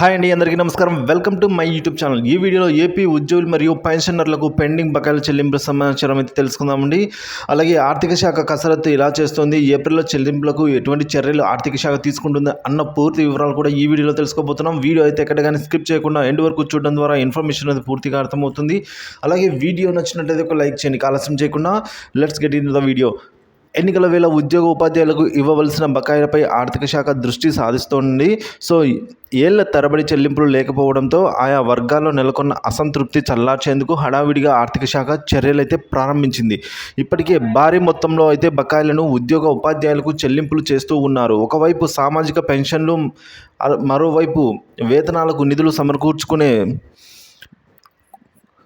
Hi అండి, అందరికీ నమస్కారం. Welcome to my YouTube channel. ఈ వీడియోలో ఏపీ ఉద్యోగులు మరియు పెన్షనర్లకు పెండింగ్ బకాయిల చెల్లింపుల సమాచారం అయితే తెలుసుకుందామండి. అలాగే ఆర్థిక శాఖ కసరత్తు ఇలా చేస్తుంది, ఏప్రిల్లో చెల్లింపులకు ఎటువంటి చర్యలు ఆర్థిక శాఖ తీసుకుంటుంది అన్న పూర్తి వివరాలు కూడా ఈ వీడియోలో తెలుసుకోబోతున్నాం. వీడియో అయితే ఎక్కడ కానీ స్కిప్ చేయకుండా ఎండ్ వరకు చూడడం ద్వారా ఇన్ఫర్మేషన్ అనేది పూర్తిగా అర్థమవుతుంది. అలాగే వీడియో నచ్చినట్లయితే ఒక లైక్ చేయండి. ఆలస్యం చేయకుండా let's get in the video. ఎన్నికల వేళ ఉద్యోగ ఉపాధ్యాయులకు ఇవ్వవలసిన బకాయిలపై ఆర్థిక శాఖ దృష్టి సాధిస్తోంది. సో ఏళ్ల తరబడి చెల్లింపులు లేకపోవడంతో ఆయా వర్గాల్లో నెలకొన్న అసంతృప్తి చల్లార్చేందుకు హడావిడిగా ఆర్థిక శాఖ చర్యలైతే ప్రారంభించింది. ఇప్పటికే భారీ మొత్తంలో అయితే బకాయిలను ఉద్యోగ ఉపాధ్యాయులకు చెల్లింపులు చేస్తూ ఉన్నారు. ఒకవైపు సామాజిక పెన్షన్లు, మరోవైపు వేతనాలకు నిధులు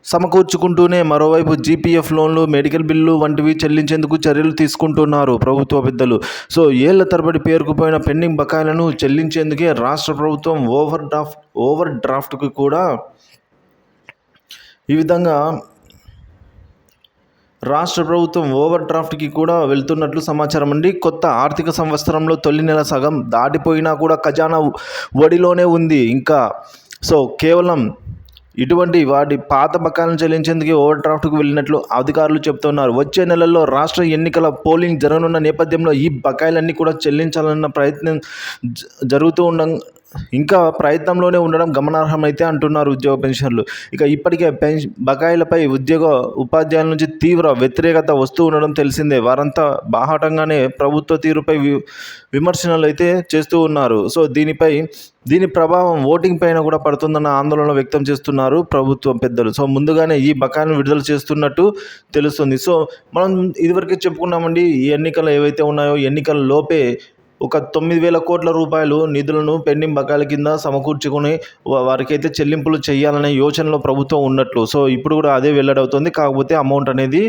సమకూర్చుకుంటూనే మరోవైపు జీపీఎఫ్ లోన్లు, మెడికల్ బిల్లు వంటివి చెల్లించేందుకు చర్యలు తీసుకుంటున్నారు ప్రభుత్వ పెద్దలు. సో ఏళ్ల తరబడి పేరుకుపోయిన పెండింగ్ బకాయిలను చెల్లించేందుకే రాష్ట్ర ప్రభుత్వం ఓవర్ డ్రాఫ్ట్కి కూడా వెళ్తున్నట్లు సమాచారం అండి. కొత్త ఆర్థిక సంవత్సరంలో తొలి నెల సగం దాటిపోయినా కూడా ఖజానా ఒడిలోనే ఉంది ఇంకా. సో కేవలం ఇటువంటి వాటి పాత బకాయిలను చెల్లించేందుకు ఓవర్ డ్రాఫ్ట్కు వెళ్ళినట్లు అధికారులు చెబుతున్నారు. వచ్చే నెలల్లో రాష్ట్ర ఎన్నికల పోలింగ్ జరగనున్న నేపథ్యంలో ఈ బకాయిలన్నీ కూడా చెల్లించాలన్న ప్రయత్నం ప్రయత్నంలోనే ఉండడం గమనార్హమైతే అంటున్నారు ఉద్యోగ పెన్షనర్లు. ఇప్పటికే బకాయిలపై ఉద్యోగ ఉపాధ్యాయుల నుంచి తీవ్ర వ్యతిరేకత వస్తూ ఉండడం తెలిసిందే. వారంతా బాహాటంగానే ప్రభుత్వ తీరుపై విమర్శనలు అయితే చేస్తూ ఉన్నారు. సో దీని ప్రభావం ఓటింగ్ పైన కూడా పడుతుందన్న ఆందోళన వ్యక్తం చేస్తున్నారు ప్రభుత్వం పెద్దలు. సో ముందుగానే ఈ బకాయిలను విడుదల చేస్తున్నట్టు తెలుస్తుంది. సో మనం ఇదివరకే చెప్పుకున్నామండి, ఈ ఎన్నికలు ఏవైతే ఉన్నాయో ఎన్నికల లోపే ఒక 9,000 కోట్ల రూపాయలు నిధులను పెండింగ్ బకాయిల కింద సమకూర్చుకొని వారికైతే చెల్లింపులు చేయాలనే యోచనలో ప్రభుత్వం ఉన్నట్లు. సో ఇప్పుడు కూడా అదే వెల్లడవుతుంది. కాకపోతే అమౌంట్ అనేది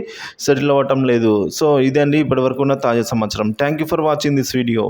సెటిల్ అవ్వటం లేదు. సో ఇదే అండి ఇప్పటివరకు ఉన్న తాజా సమాచారం. Thank you for watching this video.